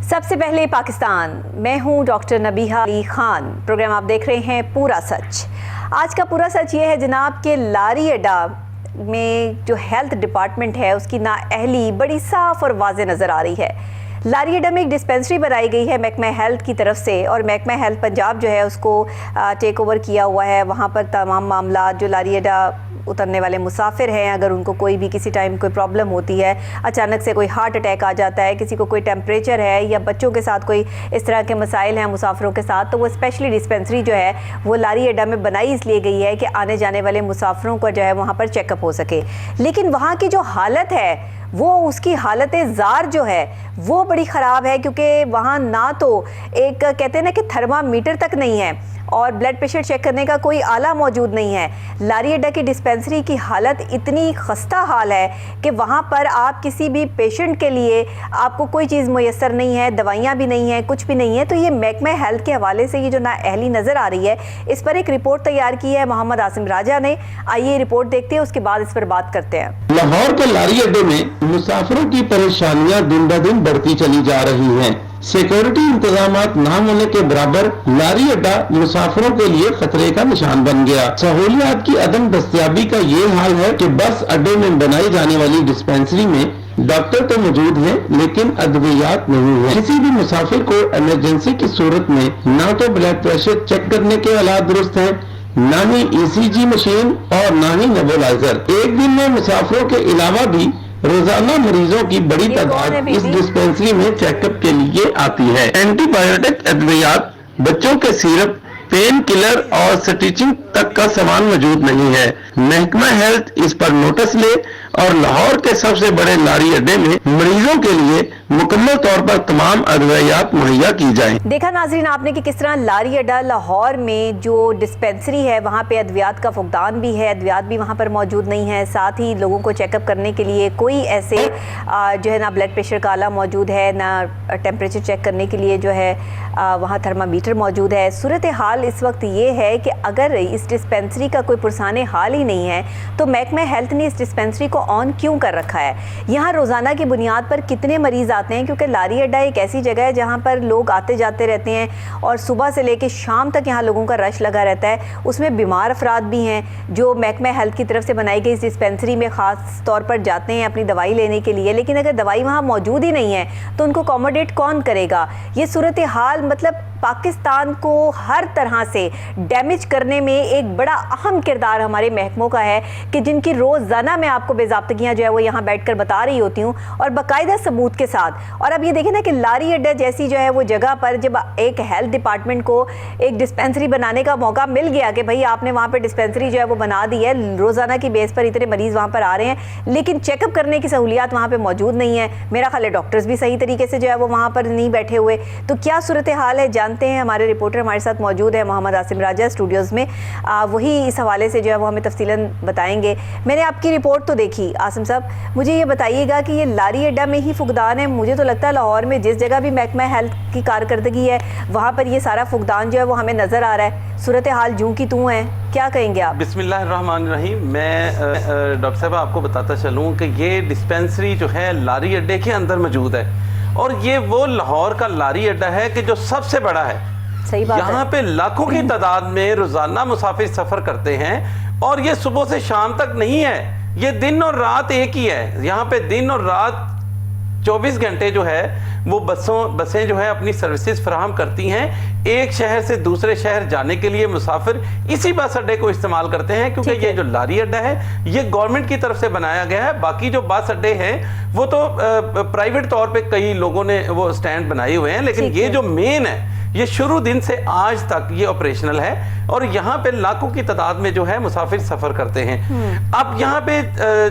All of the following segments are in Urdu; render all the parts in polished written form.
سب سے پہلے پاکستان، میں ہوں ڈاکٹر نبیہہ علی خان۔ پروگرام آپ دیکھ رہے ہیں پورا سچ۔ آج کا پورا سچ یہ ہے جناب کہ لاری اڈا میں جو ہیلتھ ڈپارٹمنٹ ہے اس کی نااہلی بڑی صاف اور واضح نظر آ رہی ہے۔ لاری اڈا میں ایک ڈسپینسری بنائی گئی ہے محکمہ ہیلتھ کی طرف سے، اور محکمہ ہیلتھ پنجاب جو ہے اس کو ٹیک اوور کیا ہوا ہے۔ وہاں پر تمام معاملات جو لاری اڈا اترنے والے مسافر ہیں، اگر ان کو کوئی بھی کسی ٹائم کوئی پرابلم ہوتی ہے، اچانک سے کوئی ہارٹ اٹیک آ جاتا ہے، کسی کو کوئی ٹیمپریچر ہے یا بچوں کے ساتھ کوئی اس طرح کے مسائل ہیں مسافروں کے ساتھ، تو وہ اسپیشلی ڈسپینسری جو ہے وہ لاری اڈا میں بنائی اس لیے گئی ہے کہ آنے جانے والے مسافروں کا جو ہے وہاں پر چیک اپ ہو سکے۔ لیکن وہاں کی جو حالت ہے وہ اس کی حالت زار جو ہے وہ بڑی خراب ہے، کیونکہ وہاں نہ تو ایک کہتے ہیں نا کہ تھرما میٹر تک نہیں ہے اور بلڈ پریشر چیک کرنے کا کوئی آلہ موجود نہیں ہے۔ لاری اڈا کی ڈسپینسری کی حالت اتنی خستہ حال ہے کہ وہاں پر آپ کسی بھی پیشنٹ کے لیے آپ کو کوئی چیز میسر نہیں ہے، دوائیاں بھی نہیں ہیں، کچھ بھی نہیں ہے۔ تو یہ محکمہ ہیلتھ کے حوالے سے یہ جو نااہلی نظر آ رہی ہے، اس پر ایک رپورٹ تیار کی ہے محمد عاصم راجہ نے۔ آئیے رپورٹ دیکھتے ہیں، اس کے بعد اس پر بات کرتے ہیں۔ لاہور کے لاری اڈے میں مسافروں کی پریشانیاں دن بہ دن بڑھتی چلی جا رہی ہیں۔ سیکورٹی انتظامات نہ ہونے کے برابر لاری اڈا مسافروں کے لیے خطرے کا نشان بن گیا۔ سہولیات کی عدم دستیابی کا یہ حال ہے کہ بس اڈے میں بنائی جانے والی ڈسپینسری میں ڈاکٹر تو موجود ہیں لیکن ادویات نہیں ہیں۔ کسی بھی مسافر کو ایمرجنسی کی صورت میں نہ تو بلڈ پریشر چیک کرنے کے آلات درست ہیں، نہ ہی ای سی جی مشین اور نہ ہی نیبولائزر۔ ایک دن میں مسافروں کے علاوہ بھی روزانہ مریضوں کی بڑی تعداد اس ڈسپینسری میں چیک اپ کے لیے آتی ہے۔ اینٹی بایوٹک ادویات، بچوں کے سیرپ، پین کلر اور سٹیچنگ تک کا سامان موجود نہیں ہے۔ محکمہ ہیلتھ اس پر نوٹس لے اور لاہور کے سب سے بڑے لاری اڈے میں مریضوں کے لیے مکمل طور پر تمام ادویات مہیا کی جائیں۔ دیکھا ناظرین آپ نے کہ کس طرح لاری اڈا لاہور میں جو ڈسپینسری ہے وہاں پہ ادویات کا فقدان بھی ہے، ادویات بھی وہاں پر موجود نہیں ہے، ساتھ ہی لوگوں کو چیک اپ کرنے کے لیے کوئی ایسے جو ہے نہ بلڈ پریشر کا آلہ موجود ہے، نہ ٹیمپریچر چیک کرنے کے لیے جو ہے وہاں تھرما میٹر موجود ہے۔ صورتحال اس وقت یہ ہے کہ اگر اس ڈسپینسری کا کوئی پرسان حال ہی نہیں ہے تو محکمہ ہیلتھ نے اس ڈسپینسری کو آن کیوں کر رکھا ہے؟ یہاں روزانہ کی بنیاد پر کتنے مریض آتے ہیں؟ کیونکہ لاری اڈا ایک ایسی جگہ ہے جہاں پر لوگ آتے جاتے رہتے ہیں اور صبح سے لے کے شام تک یہاں لوگوں کا رش لگا رہتا ہے۔ اس میں بیمار افراد بھی ہیں جو محکمہ ہیلتھ کی طرف سے بنائی گئی اس ڈسپینسری میں خاص طور پر جاتے ہیں اپنی دوائی لینے کے لیے، لیکن اگر دوائی وہاں موجود ہی نہیں ہے تو ان کو اکوموڈیٹ کون کرے گا؟ یہ صورتحال مطلب پاکستان کو ہر طرح سے ڈیمیج کرنے میں ایک بڑا اہم کردار ہمارے محکموں کا ہے کہ جن کی روزانہ میں آپ کو بے ضابطگیاں جو ہے وہ یہاں بیٹھ کر بتا رہی ہوتی ہوں اور باقاعدہ ثبوت کے ساتھ۔ اور اب یہ دیکھیں نا کہ لاری اڈا جیسی جو ہے وہ جگہ پر جب ایک ہیلتھ ڈپارٹمنٹ کو ایک ڈسپینسری بنانے کا موقع مل گیا کہ بھائی آپ نے وہاں پہ ڈسپینسری جو ہے وہ بنا دی ہے، روزانہ کی بیس پر اتنے مریض وہاں پر آ رہے ہیں لیکن چیک اپ کرنے کی سہولیات وہاں پہ موجود نہیں ہے، میرا خیال ہے ڈاکٹرز بھی صحیح طریقے سے جو ہے وہ وہاں پر نہیں بیٹھے ہوئے، تو کیا صورتحال ہے جانتے ہیں۔ ہمارے رپورٹر ہمارے ساتھ موجود ہے محمد عاصم راجہ اسٹوڈیوز میں، وہی اس حوالے سے جو ہے وہ ہمیں تفصیلاً بتائیں گے۔ میں نے آپ کی رپورٹ تو دیکھی عاصم صاحب، مجھے یہ بتائیے گا کہ یہ لاری اڈا میں ہی فقدان ہے؟ مجھے تو لگتا ہے لاہور میں جس جگہ بھی محکمہ ہیلتھ کی کارکردگی ہے وہاں پر یہ سارا فقدان جو ہے وہ ہمیں نظر آ رہا ہے۔ صورتحال جوں کی توں ہے، کیا کہیں گے آپ؟ بسم اللہ الرحمن الرحیم۔ میں ڈاکٹر صاحب آپ کو بتاتا چلوں کہ یہ ڈسپینسری جو ہے لاری اڈے کے اندر موجود ہے، اور یہ وہ لاہور کا لاری اڈا ہے کہ جو سب سے بڑا ہے۔ صحیح بات ہے، یہاں پہ لاکھوں کی تعداد میں روزانہ مسافر سفر کرتے ہیں، اور یہ صبح سے شام تک نہیں ہے، یہ دن اور رات ایک ہی ہے۔ یہاں پہ دن اور رات 24 گھنٹے جو ہے وہ بسیں جو ہے اپنی سروسز فراہم کرتی ہیں۔ ایک شہر سے دوسرے شہر جانے کے لیے مسافر اسی بس اڈے کو استعمال کرتے ہیں، کیونکہ یہ جو لاری اڈا ہے یہ گورنمنٹ کی طرف سے بنایا گیا ہے۔ باقی جو بس اڈے ہیں وہ تو پرائیویٹ طور پہ کئی لوگوں نے وہ سٹینڈ بنائے ہوئے ہیں، لیکن یہ جو مین ہے یہ شروع دن سے آج تک یہ آپریشنل ہے، اور یہاں پہ لاکھوں کی تعداد میں جو ہے مسافر سفر کرتے ہیں۔ اب یہاں پہ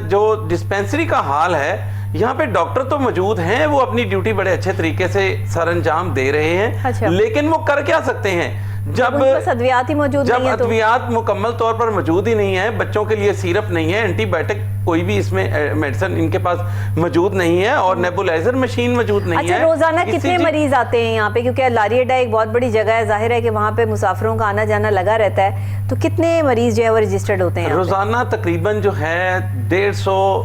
جو ڈسپینسری کا حال ہے، یہاں پہ ڈاکٹر تو موجود ہیں، وہ اپنی ڈیوٹی بڑے اچھے طریقے سے سر انجام دے رہے ہیں، لیکن وہ کر کیا سکتے ہیں جب ادویات ہی موجود نہیں ہیں؟ ادویات مکمل طور پر موجود ہی نہیں ہے، بچوں کے لیے سیرپ نہیں ہے، اینٹی بایوٹک کوئی بھی اس میں میڈیسن ان کے پاس موجود نہیں ہے، اور نیبولائزر مشین موجود نہیں ہے۔ اچھا، روزانہ کتنے مریض آتے ہیں یہاں پہ؟ کیونکہ لاری اڈا ایک بہت بڑی جگہ ہے، ظاہر ہے کہ وہاں پہ مسافروں کا آنا جانا لگا رہتا ہے، تو کتنے مریض جو ہے وہ رجسٹرڈ ہوتے ہیں؟ روزانہ تقریباً جو ہے 150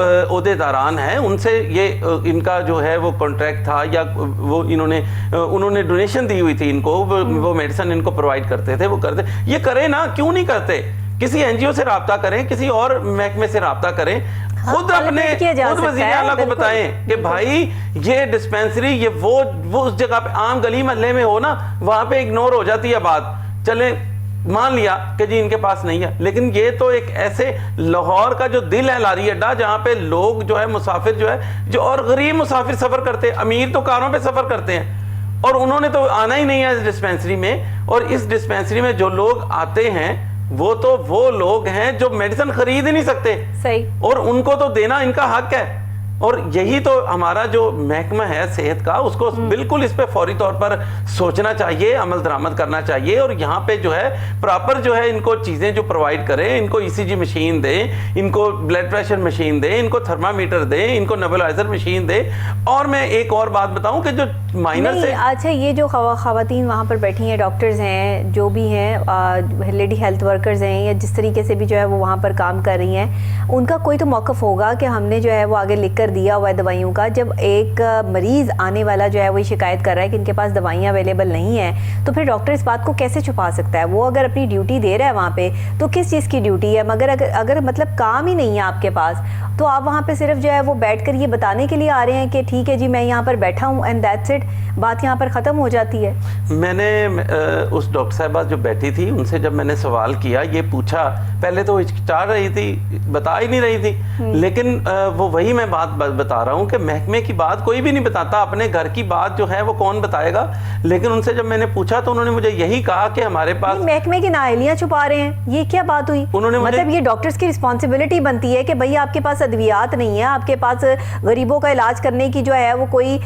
عہدے داران ہیں ان سے یہ ان کا جو ہے وہ کانٹریکٹ تھا یا وہ انہوں نے ڈونیشن دی ہوئی تھی ان کو، وہ میڈیسن ان کو پرووائڈ کرتے تھے، وہ کرتے، یہ کریں نا، کیوں نہیں کرتے؟ کسی این جی او سے رابطہ کریں، کسی اور محکمے سے رابطہ کریں، خود اپنے خود وزیر اعلیٰ کو بتائیں کہ بھائی یہ ڈسپینسری یہ وہ اس جگہ پہ عام گلی محلے میں ہو نا، وہاں پہ اگنور ہو جاتی ہے بات، چلیں مان لیا کہ جی ان کے پاس نہیں ہے، لیکن یہ تو ایک ایسے لاہور کا جو دل ہے لاری اڈا، جہاں پہ لوگ جو ہے مسافر جو ہے جو اور غریب مسافر سفر کرتے ہیں، امیر تو کاروں پہ سفر کرتے ہیں، اور انہوں نے تو آنا ہی نہیں ہے اس ڈسپینسری میں، اور اس ڈسپینسری میں جو لوگ آتے ہیں وہ تو وہ لوگ ہیں جو میڈیسن خرید ہی نہیں سکتے، صحیح، اور ان کو تو دینا ان کا حق ہے، اور یہی تو ہمارا جو محکمہ ہے صحت کا، اس کو بالکل اس پہ فوری طور پر سوچنا چاہیے، عمل درآمد کرنا چاہیے، اور یہاں پہ جو ہے پراپر جو ہے ان کو چیزیں جو پرووائڈ کریں، ان کو ای سی جی مشین دیں، ان کو بلڈ پریشر مشین دیں، ان کو تھرمامیٹر دیں، ان کو نیبولائزر مشین دیں، اور میں ایک اور بات بتاؤں کہ جو مائنر سے اچھا یہ جو خواتین وہاں پر بیٹھی ہیں، ڈاکٹرز ہیں، جو بھی ہیں لیڈی ہیلتھ ورکرز ہیں، یا جس طریقے سے بھی جو ہے وہ وہاں پر کام کر رہی ہیں، ان کا کوئی تو موقف ہوگا کہ ہم نے جو ہے وہ آگے لکھ کر دیا ہوا ہے دوائیوں کا، جب ایک مریض آنے والا جو ہے وہ شکایت کر رہا ہے کہ ان کے پاس دوائیاں اویلیبل نہیں ہیں، تو پھر ڈاکٹر اس بات کو کیسے چھپا سکتا ہے؟ وہ اگر اپنی ڈیوٹی دے رہا ہے وہاں پہ تو کس چیز کی ڈیوٹی ہے؟ مگر اگر مطلب کام ہی نہیں ہے آپ کے پاس، تو آپ وہاں پہ صرف جو ہے وہ بیٹھ کر یہ بتانے کے لیے آ رہے ہیں کہ ٹھیک ہے جی میں یہاں پر بیٹھا ہوں اینڈ دیٹس اٹ، بات یہاں پر ختم ہو جاتی ہے۔ میں نے اس ڈاکٹر صاحبہ جو بیٹھی تھی ان سے جب میں نے سوال کیا، یہ پوچھا، پہلے تو ہچکچا رہی تھی، بتا ہی نہیں رہی تھی، لیکن وہ وہی میں بات بتا رہا ہوں کہ محکمے کی بات کوئی بھی نہیں بتاتا، اپنے گھر کی بات جو ہے وہ کون بتائے گا؟ لیکن ان سے جب میں نے پوچھا تو انہوں نے مجھے یہی کہا کہ ہمارے پاس محکمے کی نااہلیاں چھپا رہے ہیں، یہ کیا بات ہوئی؟ مطلب یہ ڈاکٹرز کی رسپانسبلٹی بنتی ہے کہ بھئی آپ کے پاس ادویات نہیں ہیں، آپ کے پاس غریبوں کا علاج کرنے کی جو ہے وہ کوئی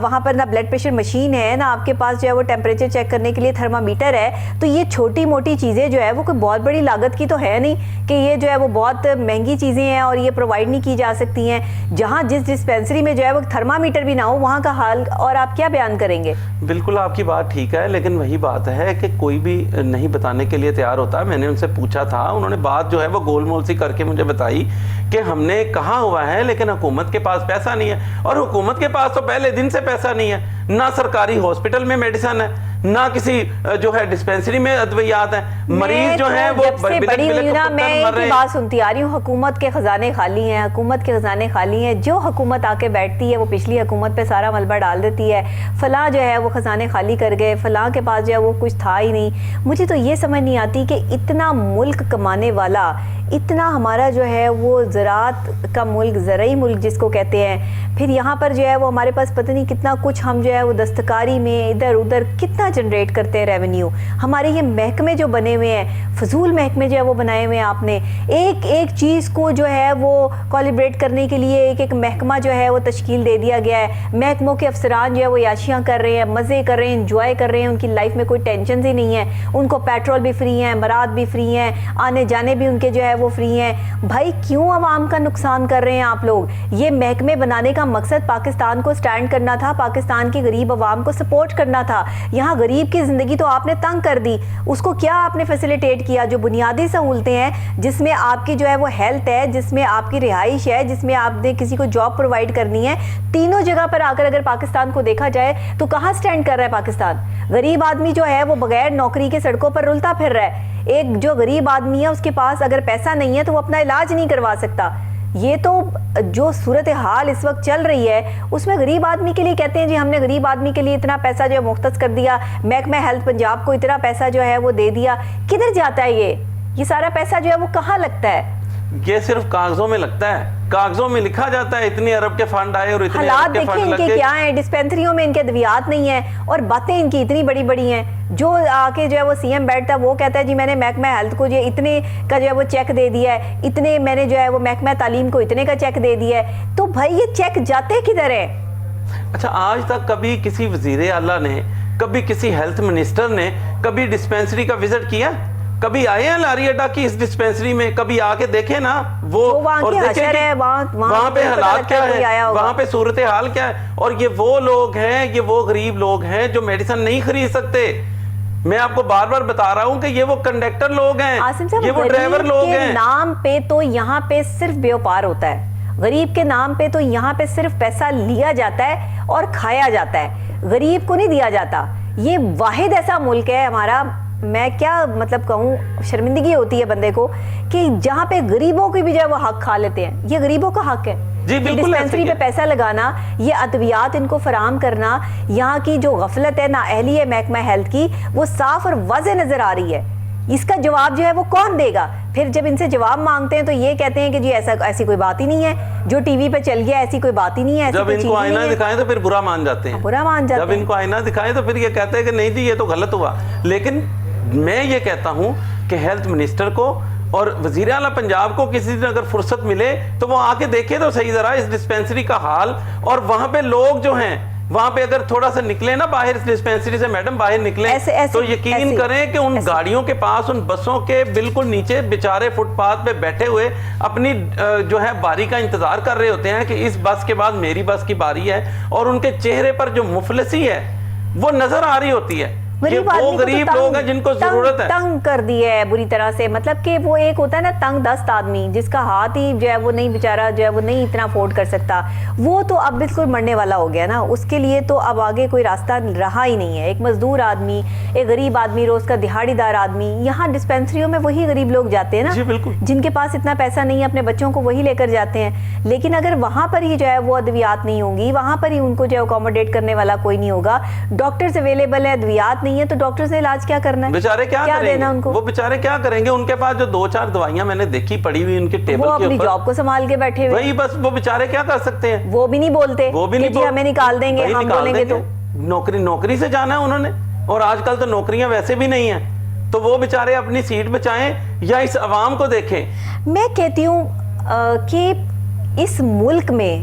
وہاں پر نہ بلڈ پریشر مشین ہے، نہ آپ کے پاس جو ہے وہ ٹیمپریچر چیک کرنے کے لیے تھرمامیٹر ہے، تو یہ چھوٹی موٹی چیزیں جو ہے وہ کوئی بہت بڑی لاگت کی تو ہے نہیں کہ یہ جو ہے وہ بہت مہنگی چیزیں ہیں اور یہ پرووائڈ نہیں کی جا سکتی ہیں۔ جہاں جس ڈسپینسری میں جو ہے وہ تھرمامیٹر بھی نہ ہو، وہاں کا حال اور آپ کیا بیان کریں گے؟ بالکل آپ کی بات ٹھیک ہے، لیکن وہی بات ہے کہ کوئی بھی نہیں بتانے کے لیے تیار ہوتا ہے۔ میں نے ان سے پوچھا تھا، انہوں نے بات جو ہے وہ گول مول سی کر کے مجھے بتائی کہ ہم نے کہا ہوا ہے لیکن حکومت کے پاس پیسہ نہیں ہے، اور حکومت کے پاس تو پہلے دن سے پیسہ نہیں ہے، نہ سرکاری ہاسپٹل میں میڈیسن ہے، نہ کسی جو ہے ڈسپینسری میں ادویات ہیں، مریض جو ہیں وہ بڑی ہوئی نا، میں ایک ہی بات سنتی آ رہی ہوں، حکومت کے خزانے خالی ہیں، حکومت کے خزانے خالی ہیں، جو حکومت آ کے بیٹھتی ہے وہ پچھلی حکومت پہ سارا ملبہ ڈال دیتی ہے، فلاں جو ہے وہ خزانے خالی کر گئے، فلاں کے پاس جو ہے وہ کچھ تھا ہی نہیں۔ مجھے تو یہ سمجھ نہیں آتی کہ اتنا ملک کمانے والا، اتنا ہمارا جو ہے وہ زراعت کا ملک، زرعی ملک جس کو کہتے ہیں، پھر یہاں پر جو ہے وہ ہمارے پاس پتہ نہیں کتنا کچھ ہم جو ہے وہ دستکاری میں ادھر ادھر کتنا جنریٹ کرتے ہیں ریونیو۔ ہمارے یہ محکمے جو بنے ہوئے ہیں، فضول محکمے جو ہے وہ بنائے ہوئے ہیں آپ نے، ایک ایک چیز کو جو ہے وہ کولیبریٹ کرنے کے لیے ایک ایک محکمہ جو ہے وہ تشکیل دے دیا گیا ہے۔ محکموں کے افسران جو ہے وہ عیاشیاں کر رہے ہیں، مزے کر رہے ہیں، انجوائے کر رہے ہیں، ان کی لائف میں کوئی ٹینشنز ہی نہیں ہے، ان کو پیٹرول بھی فری ہیں، مراد بھی فری ہیں، آنے جانے بھی ان کے جو ہے وہ فری ہیں۔ بھائی کیوں عوام کا نقصان کر رہے ہیں آپ لوگ؟ یہ محکمے بنانے کا مقصد پاکستان کو سٹینڈ کرنا تھا، پاکستان کی غریب عوام کو سپورٹ کرنا تھا۔ یہاں غریب کی زندگی تو آپ نے تنگ کر دی، اس کو کیا آپ نے فیسیلیٹیٹ کیا؟ جو بنیادی سہولتیں ہیں، جس میں آپ کی جو ہے وہ ہیلتھ ہے، جس میں آپ کی رہائش ہے، جس میں آپ نے کسی کو جاب پرووائڈ کرنی ہے، تینوں جگہ پر آ کر اگر پاکستان کو دیکھا جائے تو کہاں سٹینڈ کر رہا ہے پاکستان؟ غریب آدمی جو ہے وہ بغیر نوکری کے سڑکوں پر رلتا پھر رہا ہے۔ ایک جو غریب آدمی ہے اس کے پاس اگر پیسہ نہیں ہے تو وہ اپنا علاج نہیں کروا سکتا۔ یہ تو جو صورتحال اس وقت چل رہی ہے اس میں غریب آدمی کے لیے کہتے ہیں جی ہم نے غریب آدمی کے لیے اتنا پیسہ جو ہے مختص کر دیا، محکمہ ہیلتھ پنجاب کو اتنا پیسہ جو ہے وہ دے دیا۔ کدھر جاتا ہے یہ سارا پیسہ جو ہے وہ کہاں لگتا ہے؟ یہ صرف کاغذوں میں لگتا ہے، کاغذوں میں لکھا جاتا ہے اتنے ارب کے فنڈ آئے اور اتنے حالات دیکھیں ان کے کیا ہیں۔ ڈسپینسریوں میں ان کے ادویات نہیں ہیں اور باتیں ان کی اتنی بڑی بڑی ہیں۔ جو آ کے جو ہے وہ سی ایم بیٹھتا ہے وہ کہتا ہے جی میں نے محکمہ ہیلتھ کو جو اتنے کا جو ہے وہ چیک دے دیا ہے، اتنے میں نے جو ہے وہ محکمہ تعلیم کو اتنے کا چیک دے دیا ہے، تو بھائی یہ چیک جاتے کدھر ہیں؟ اچھا آج تک کبھی کسی وزیر اعلیٰ نے، کبھی کسی ہیلتھ منسٹر نے کبھی ڈسپینسری کا وزٹ کیا؟ کبھی آئے ہیں لاری اڈا کی اس ڈسپینسری میں؟ کبھی آ کے دیکھیں نا وہ اور دیکھیں کہ وہاں پہ حالات کیا ہے، وہاں پہ صورتحال کیا ہے۔ اور یہ وہ لوگ ہیں، یہ وہ غریب لوگ ہیں جو میڈیسن نہیں خرید سکتے۔ میں آپ کو بار بار بتا رہا ہوں کہ یہ وہ کنڈکٹر لوگ ہیں, عاصم صاحب, یہ وہ ڈرائیور لوگ ہیں. غریب کے نام پہ تو یہاں پہ صرف بیوپار ہوتا ہے, غریب کے نام پہ تو یہاں پہ صرف پیسہ لیا جاتا ہے اور کھایا جاتا ہے, غریب کو نہیں دیا جاتا. یہ واحد ایسا ملک ہے ہمارا, میں کیا مطلب کہوں, شرمندگی ہوتی ہے بندے کو کہ جہاں پہ غریبوں کی بھی جو ہے وہ حق کھا لیتے ہیں. یہ غریبوں کا حق ہے جی بالکل, ڈسپینسری پہ پیسہ لگانا, یہ ادویات ان کو فراہم کرنا. یہاں کی جو غفلت ہے نااہلی ہے محکمہ ہیلتھ کی, وہ صاف اور واضح نظر آ رہی ہے. اس کا جواب جو ہے وہ کون دے گا؟ پھر جب ان سے جواب مانگتے ہیں تو یہ کہتے ہیں کہ جی ایسی کوئی بات ہی نہیں ہے, جو ٹی وی پہ چل گیا ایسی کوئی بات ہی نہیں ہے. جب ان کو آئینہ دکھائیں تو پھر برا مان جاتے ہیں, برا مان جاتے ہیں. جب ان کو آئینہ دکھائیں تو پھر یہ کہتے ہیں کہ نہیں جی یہ تو غلط ہوا. لیکن میں یہ کہتا ہوں کہ ہیلتھ منسٹر کو اور وزیر اعلیٰ پنجاب کو کسی دن اگر فرصت ملے تو وہ آ کے دیکھے تو صحیح ذرا اس ڈسپینسری کا حال, اور وہاں پہ لوگ جو ہیں وہاں پہ اگر تھوڑا سا نکلے نا باہر اس ڈسپینسری سے, میڈم باہر نکلیں تو یقین کریں کہ ان گاڑیوں کے پاس, ان بسوں کے بالکل نیچے بیچارے فٹ پاتھ پہ بیٹھے ہوئے اپنی جو ہے باری کا انتظار کر رہے ہوتے ہیں کہ اس بس کے بعد میری بس کی باری ہے, اور ان کے چہرے پر جو مفلسی ہے وہ نظر آ رہی ہوتی ہے. یہ وہ غریب لوگ ہیں جن کو ضرورت ہے. تنگ کر دیا ہے بری طرح سے, مطلب کہ وہ ایک ہوتا ہے نا تنگ دست آدمی جس کا ہاتھ ہی جو ہے وہ نہیں بیچارہ جو ہے وہ نہیں اتنا افورڈ کر سکتا, وہ تو اب بالکل مرنے والا ہو گیا نا. اس کے لیے تو اب آگے کوئی راستہ رہا ہی نہیں ہے. ایک مزدور آدمی, ایک غریب آدمی, روز کا دہاڑی دار آدمی, یہاں ڈسپینسریوں میں وہی غریب لوگ جاتے ہیں نا جی بالکل, جن کے پاس اتنا پیسہ نہیں ہے, اپنے بچوں کو وہی لے کر جاتے ہیں. لیکن اگر وہاں پر ہی جو ہے وہ ادویات نہیں ہوں گی, وہاں پر ہی ان کو جو ہے اکوموڈیٹ کرنے والا کوئی نہیں ہوگا, ڈاکٹرز اویلیبل ہے, ادویات نہیں ہے, تو ڈاکٹرز نے علاج کیا کرنا ہے؟ بیچارے کیا دینا ان کو؟ وہ بیچارے کیا کریں گے؟ ان کے پاس جو 2-4 دوائیاں میں نے دیکھی پڑی ہوئی ان کے ٹیبل کے اوپر, وہ اپنی جاب کو سنبھال کے بیٹھے ہوئے, وہی بس. وہ بیچارے کیا کر سکتے ہیں؟ وہ بھی نہیں بولتے, وہ بھی نہیں کہ جی ہمیں نکال دیں گے, ہم بولیں گے تو نوکری سے جانا ہے انہوں نے, اور آج کل تو نوکریاں ویسے بھی نہیں ہیں. تو وہ بیچارے اپنی سیٹ بچائیں یا اس عوام کو دیکھیں. میں کہتی ہوں کہ اس ملک میں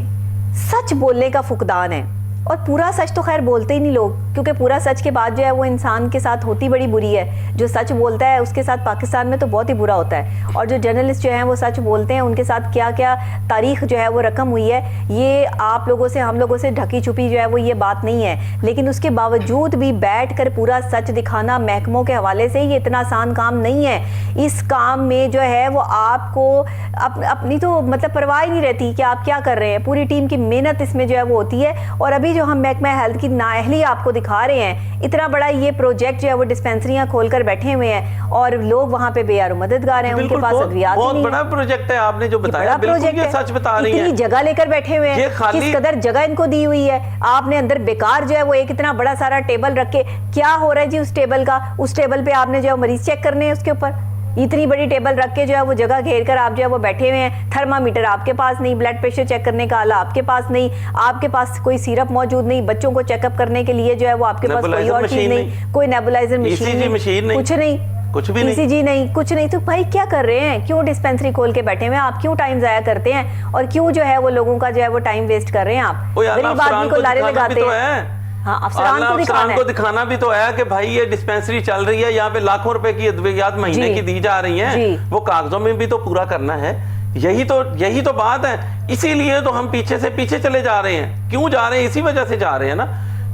سچ بولنے کا فقدان ہے, اور پورا سچ تو خیر بولتے ہی نہیں لوگ, کیونکہ پورا سچ کے بعد جو ہے وہ انسان کے ساتھ ہوتی بڑی بری ہے. جو سچ بولتا ہے اس کے ساتھ پاکستان میں تو بہت ہی برا ہوتا ہے, اور جو جرنلسٹ جو ہیں وہ سچ بولتے ہیں ان کے ساتھ کیا کیا تاریخ جو ہے وہ رقم ہوئی ہے, یہ آپ لوگوں سے ہم لوگوں سے ڈھکی چھپی جو ہے وہ یہ بات نہیں ہے. لیکن اس کے باوجود بھی بیٹھ کر پورا سچ دکھانا محکموں کے حوالے سے یہ اتنا آسان کام نہیں ہے. اس کام میں جو ہے وہ آپ کو اپنی تو مطلب پرواہ نہیں رہتی کہ آپ کیا کر رہے ہیں, پوری ٹیم کی محنت اس میں جو ہے وہ ہوتی ہے. اور ابھی جو ہم محکمہ ہیلتھ کی نااہلی آپ کو دکھا رہے ہیں, اتنا بڑا یہ پروجیکٹ جو ہے وہ ڈسپینسریاں کھول کر بیٹھے ہوئے ہیں, اور لوگ وہاں پہ بے یار و مددگار ہیں, ان کے پاس ادویات نہیں ہیں. بہت بڑا پروجیکٹ ہے آپ نے جو بتایا, بالکل یہ سچ بتا رہی ہیں. اتنی جگہ لے کر بیٹھے ہوئے ہیں, کس قدر جگہ ان کو دی ہوئی ہے. آپ نے اندر بیکار جو ہے وہ ایک اتنا بڑا سارا ٹیبل رکھ کے, کیا ہو رہا ہے جی اس ٹیبل کا, اس ٹیبل پہ آپ نے جو ہے مریض چیک کرنے ہیں اس کے اوپر, اتنی بڑی ٹیبل رکھ کے جو ہے وہ جگہ گھیر کر آپ جو ہے وہ بیٹھے ہوئے ہیں. تھرمامیٹر آپ کے پاس نہیں, بلڈ پریشر چیک کرنے کا آلہ آپ کے پاس نہیں, آپ کے پاس کوئی سیرپ موجود نہیں, بچوں کو چیک اپ کرنے کے لیے جو ہے وہ آپ کے پاس کوئی اور چیز نہیں, کوئی نیبولائزر مشین نہیں, کچھ نہیں, کچھ بھی نہیں, ECG نہیں, کچھ نہیں. تو بھائی کیا کر رہے ہیں؟ کیوں ڈسپینسری کھول کے بیٹھے ہوئے ہیں آپ؟ کیوں ٹائم ضائع کرتے ہیں, اور کیوں جو ہے وہ لوگوں کا جو ہے وہ ٹائم ویسٹ کر رہے ہیں آپ؟ غریب آدمی کو لارے لگاتے ہیں. ہاں, افسران کو دکھانا بھی تو ہے کہ بھائی یہ ڈسپینسری چل رہی ہے, یہاں پہ لاکھوں روپے کی ادویات مہینے کی دی جا رہی ہیں, وہ کاغذوں میں بھی تو پورا کرنا ہے. یہی تو بات ہے. اسی لیے تو ہم پیچھے سے پیچھے چلے جا رہے ہیں. کیوں جا رہے ہیں؟ اسی وجہ سے جا رہے ہیں نا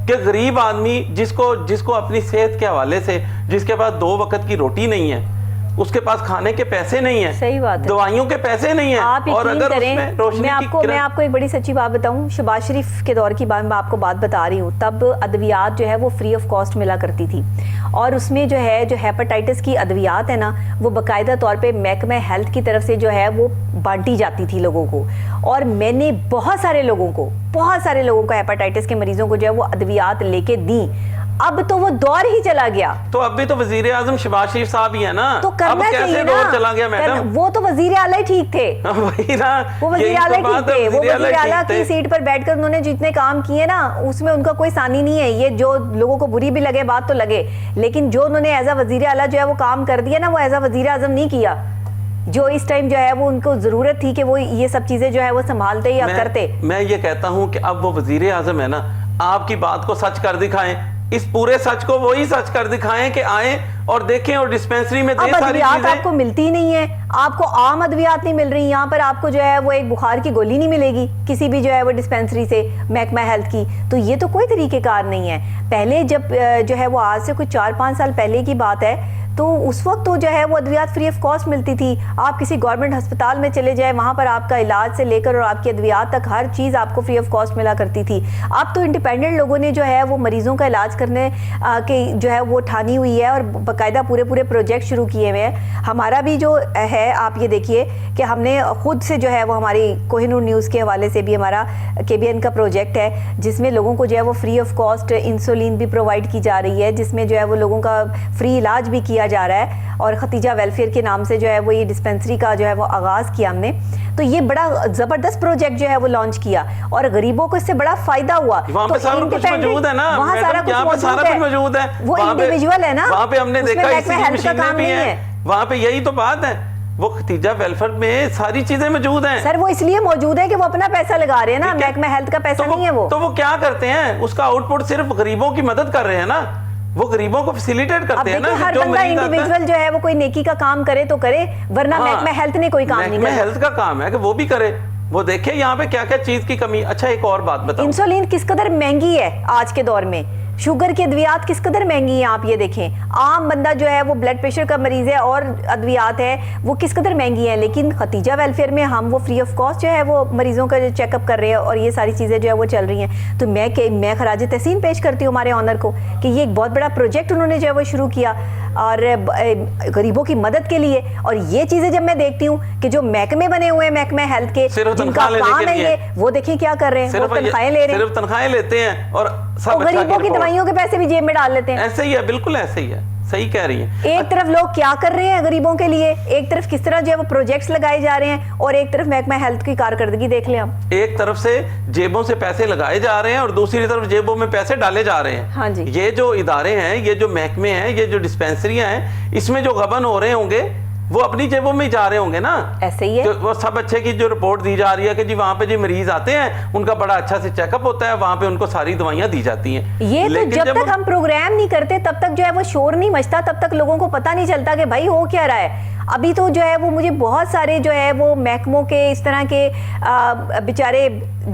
کہ غریب آدمی جس کو اپنی صحت کے حوالے سے, جس کے پاس 2 وقت کی روٹی نہیں ہے, اس کے پاس کھانے کے پیسے نہیں ہیں, صحیح بات ہے, دوائیوں کے پیسے نہیں ہیں, اور اگر میں آپ کو ایک بڑی سچی بات بتاؤں, شہباز شریف کے دور کی میں آپ کو بات بتا رہی ہوں, تب ادویات جو ہے وہ فری آف کاسٹ ملا کرتی تھی, اور اس میں جو ہے جو ہیپاٹائٹس کی ادویات ہے نا وہ باقاعدہ طور پہ محکمہ ہیلتھ کی طرف سے جو ہے وہ بانٹی جاتی تھی لوگوں کو. اور میں نے بہت سارے لوگوں کو ہیپاٹائٹس کے مریضوں کو جو ہے وہ ادویات لے کے دیں. اب تو وہ دور ہی چلا گیا. تو اب بھی تو وزیر اعظم شہباز شریف صاحب ہی ہے نا, تو کرنا چاہیے نا. دور چلا گیا میڈم, وہ تو وزیر اعلیٰ ہی ٹھیک تھے, وہ وزیر اعلیٰ ٹھیک تھے, وہ وزیر اعلیٰ کی سیٹ پر بیٹھ کر انہوں نے جتنے کام کیے نا اس میں ان کا کوئی ثانی نہیں ہے. یہ جو لوگوں کو بری بھی لگے بات تو لگے, لیکن جو انہوں نے ایز اے وزیر اعلیٰ جو ہے وہ کام کر دیا نا, وہ ایز اے وزیر اعظم نہیں کیا. جو اس ٹائم جو ہے وہ ان کو ضرورت تھی کہ وہ یہ سب چیزیں جو ہے وہ سنبھالتے یا کرتے. میں یہ کہتا ہوں کہ اب وہ وزیر اعظم ہے نا, آپ کی بات کو سچ کر دکھائیں, اس پورے سچ کو وہی سچ کر دکھائیں کہ آئیں اور دیکھیں اور ڈسپینسری میں اب ادویات آپ کو ملتی نہیں ہے, آپ کو عام ادویات نہیں مل رہی، یہاں پر آپ کو جو ہے وہ ایک بخار کی گولی نہیں ملے گی کسی بھی جو ہے وہ ڈسپینسری سے محکمہ ہیلتھ کی. تو یہ تو کوئی طریقہ کار نہیں ہے. پہلے جب جو ہے وہ آج سے کچھ 4-5 سال پہلے کی بات ہے تو اس وقت تو جو ہے وہ ادویات فری آف کاسٹ ملتی تھی. آپ کسی گورنمنٹ ہسپتال میں چلے جائیں، وہاں پر آپ کا علاج سے لے کر اور آپ کی ادویات تک ہر چیز آپ کو فری آف کاسٹ ملا کرتی تھی. اب تو انڈیپینڈنٹ لوگوں نے جو ہے وہ مریضوں کا علاج کرنے کی جو ہے وہ ٹھانی ہوئی ہے اور باقاعدہ پورے پروجیکٹ شروع کیے ہوئے ہیں. ہمارا بھی جو ہے آپ یہ دیکھیے کہ ہم نے خود سے جو ہے وہ ہماری کوہ نور نیوز کے حوالے سے بھی ہمارا KBN کا پروجیکٹ ہے جس میں لوگوں کو جو ہے وہ فری آف کاسٹ انسولین بھی پرووائڈ کی جا رہی ہے، جس میں جو ہے وہ لوگوں کا فری علاج بھی کیا جا رہا ہے. اور ختیجہ ویلفیئر کے نام سے جو ہے وہ یہ ڈسپینسری کا جو ہے وہ آغاز کیا ہم نے. تو یہ بڑا زبردست پروجیکٹ جو ہے وہ لانچ کیا اور غریبوں کو اس سے بڑا فائدہ ہوا. وہاں پہ سارا کچھ موجود ہے نا، وہاں سارا کچھ موجود ہے، وہ انڈیویجول ہے نا، وہاں پہ ہم نے دیکھا مشینیں بھی ہیں، وہاں پہ یہی تو بات ہے. وہ ختیجہ ویلفیئر میں ساری چیزیں موجود ہیں. سر وہ اس لیے موجود ہے کہ وہ اپنا پیسہ لگا رہے ہیں نا، محکمہ ہیلتھ کا پیسہ نہیں ہے. وہ تو وہ کیا کرتے ہیں، اس کا آؤٹ پٹ صرف غریبوں کی مدد کر رہے ہیں نا، وہ غریبوں کو فیسیلیٹیٹ کرتے ہیں نا. ہر بندہ انڈیویجول جو ہے وہ کوئی نیکی کا کام کرے تو کرے، ورنہ محکمہ ہیلتھ نے کوئی کام نہیں کرنا. محکمہ ہیلتھ کا کام ہے کہ وہ بھی کرے. وہ دیکھیں یہاں پہ کیا کیا چیز کی کمی. اچھا ایک اور بات بتاؤ، انسولین کس قدر مہنگی ہے آج کے دور میں، شوگر کی ادویات کس قدر مہنگی ہیں. آپ یہ دیکھیں عام بندہ جو ہے وہ بلڈ پریشر کا مریض ہے اور ادویات ہے وہ کس قدر مہنگی ہیں، لیکن ختیجہ ویلفیئر میں ہم وہ فری آف کاسٹ جو ہے وہ مریضوں کا جو چیک اپ کر رہے ہیں اور یہ ساری چیزیں جو ہے وہ چل رہی ہیں. تو میں خراج تحسین پیش کرتی ہوں ہمارے آنر کو کہ یہ ایک بہت بڑا پروجیکٹ انہوں نے جو ہے وہ شروع کیا اور غریبوں کی مدد کے لیے. اور یہ چیزیں جب میں دیکھتی ہوں کہ جو محکمے بنے ہوئے ہیں محکمہ ہیلتھ کے جن کا کام ہے یہ، وہ دیکھیں کیا کر رہے ہیں، وہ تنخواہیں لے رہے ہیں، صرف تنخواہیں لیتے ہیں اور غریبوں کی دوائیوں کے پیسے بھی جیب میں ڈال لیتے ہیں. ایسے ہی ہے، بالکل ایسے ہی ہے، صحیح کہہ رہی ہیں. ایک طرف لوگ کیا کر رہے ہیں غریبوں کے لیے، ایک طرف کس طرح جو ہے وہ پروجیکٹس لگائے جا رہے ہیں اور ایک طرف محکمہ ہیلتھ کی کارکردگی دیکھ لیں. ہم ایک طرف سے جیبوں سے پیسے لگائے جا رہے ہیں اور دوسری طرف جیبوں میں پیسے ڈالے جا رہے ہیں. ہاں جی، یہ جو ادارے ہیں، یہ جو محکمے ہیں، یہ جو ڈسپینسریاں ہیں، اس میں جو غبن ہو رہے ہوں گے وہ اپنی جیبوں میں جا رہے ہوں گے نا. ایسے ہی ہے. وہ سب اچھے کی جو رپورٹ دی جا رہی ہے کہ جی وہاں پہ جو مریض آتے ہیں ان کا بڑا اچھا سے چیک اپ ہوتا ہے، وہاں پہ ان کو ساری دوائیاں دی جاتی ہیں. یہ تو جب تک ہم پروگرام نہیں کرتے تب تک جو ہے وہ شور نہیں مچتا، تب تک لوگوں کو پتہ نہیں چلتا کہ بھائی ہو کیا رہا ہے. ابھی تو جو ہے وہ مجھے بہت سارے جو ہے وہ محکموں کے اس طرح کے بیچارے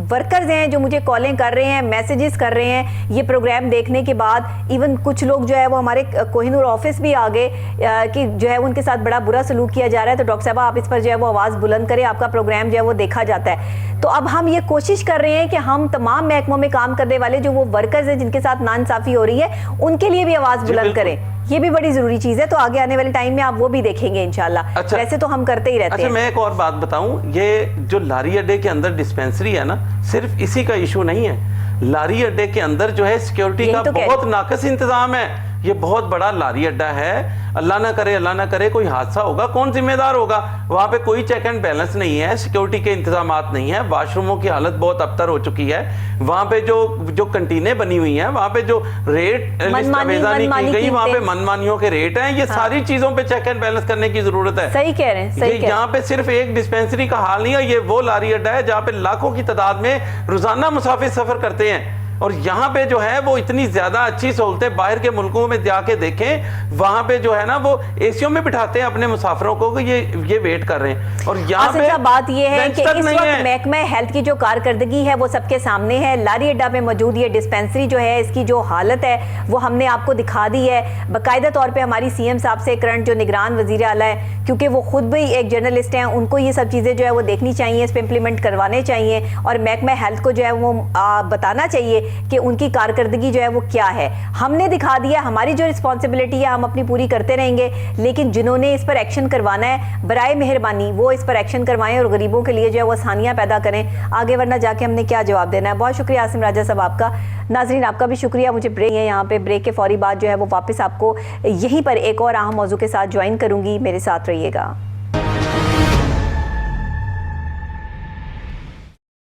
ورکرز ہیں جو مجھے کالیں کر رہے ہیں، میسیجز کر رہے ہیں یہ پروگرام دیکھنے کے بعد. ایون کچھ لوگ جو ہے وہ ہمارے کوہ نور آفس بھی آ گئے کہ جو ہے ان کے ساتھ بڑا برا سلوک کیا جا رہا ہے. تو ڈاکٹر صاحبہ آپ اس پر جو ہے وہ آواز بلند کریں، آپ کا پروگرام جو ہے وہ دیکھا جاتا ہے. تو اب ہم یہ کوشش کر رہے ہیں کہ ہم تمام محکموں میں کام کرنے والے جو وہ ورکرز ہیں جن کے ساتھ ناانصافی ہو رہی ہے ان کے لیے بھی آواز بلند کریں. یہ بھی بڑی ضروری چیز ہے. تو آگے آنے والے ٹائم میں آپ وہ بھی دیکھیں گے انشاءاللہ. ویسے تو ہم کرتے ہی رہتے ہیں. میں ایک اور بات بتاؤں، یہ جو لاری اڈے کے اندر ڈسپینسری ہے نا، صرف اسی کا ایشو نہیں ہے. لاری اڈے کے اندر جو ہے سیکیورٹی کا بہت ناقص انتظام ہے. یہ بہت بڑا لاری اڈا ہے. اللہ نہ کرے کوئی حادثہ ہوگا، کون ذمہ دار ہوگا؟ وہاں پہ کوئی چیک اینڈ بیلنس نہیں ہے، سیکیورٹی کے انتظامات نہیں ہیں، واش روموں کی حالت بہت ابتر ہو چکی ہے. وہاں پہ جو کنٹینیں بنی ہوئی ہیں، وہاں پہ جو ریٹ آویزانی کی گئی، وہاں پہ منمانیوں کے ریٹ ہیں. یہ ساری چیزوں پہ چیک اینڈ بیلنس کرنے کی ضرورت ہے. صحیح کہہ رہے ہیں. یہاں پہ صرف ایک ڈسپینسری کا حال نہیں ہے، یہ وہ لاری اڈا ہے جہاں پہ لاکھوں کی تعداد میں روزانہ مسافر سفر کرتے ہیں. اور یہاں پہ جو ہے وہ اتنی زیادہ اچھی سہولتیں باہر کے ملکوں میں جا کے دیکھیں، وہاں پہ جو ہے نا وہ اے سیوں میں بٹھاتے ہیں اپنے مسافروں کو کہ یہ ویٹ کر رہے ہیں. اور یہاں پہ بات یہ ہے کہ اس وقت محکمہ ہیلتھ کی جو کارکردگی ہے وہ سب کے سامنے ہے. لاری اڈا میں موجود یہ ڈسپینسری جو ہے، اس کی جو حالت ہے وہ ہم نے آپ کو دکھا دی ہے. باقاعدہ طور پہ ہماری CM صاحب سے کرنٹ جو نگران وزیر اعلیٰ ہے، کیونکہ وہ خود بھی ایک جرنلسٹ ہیں، ان کو یہ سب چیزیں جو ہے وہ دیکھنی چاہیے، اس پہ امپلیمنٹ کروانے چاہیے اور محکمہ ہیلتھ کو جو ہے وہ بتانا چاہیے کہ ان کی کارکردگی جو ہے وہ کیا ہے. ہم نے دکھا دیا، ہماری جو رسپانسبلٹی ہے ہم اپنی پوری کرتے رہیں گے، لیکن جنہوں نے اس پر ایکشن کروانا ہے برائے مہربانی وہ اس پر ایکشن کروائیں اور غریبوں کے لیے جو ہے وہ آسانیاں پیدا کریں آگے، ورنہ جا کے ہم نے کیا جواب دینا ہے. بہت شکریہ عاصم راجہ صاحب آپ کا. ناظرین آپ کا بھی شکریہ. مجھے بریک ہے یہاں پہ، بریک کے فوری بعد جو ہے وہ واپس آپ کو یہیں پر ایک اور اہم موضوع کے ساتھ جوائن کروں گی. میرے ساتھ رہیے گا.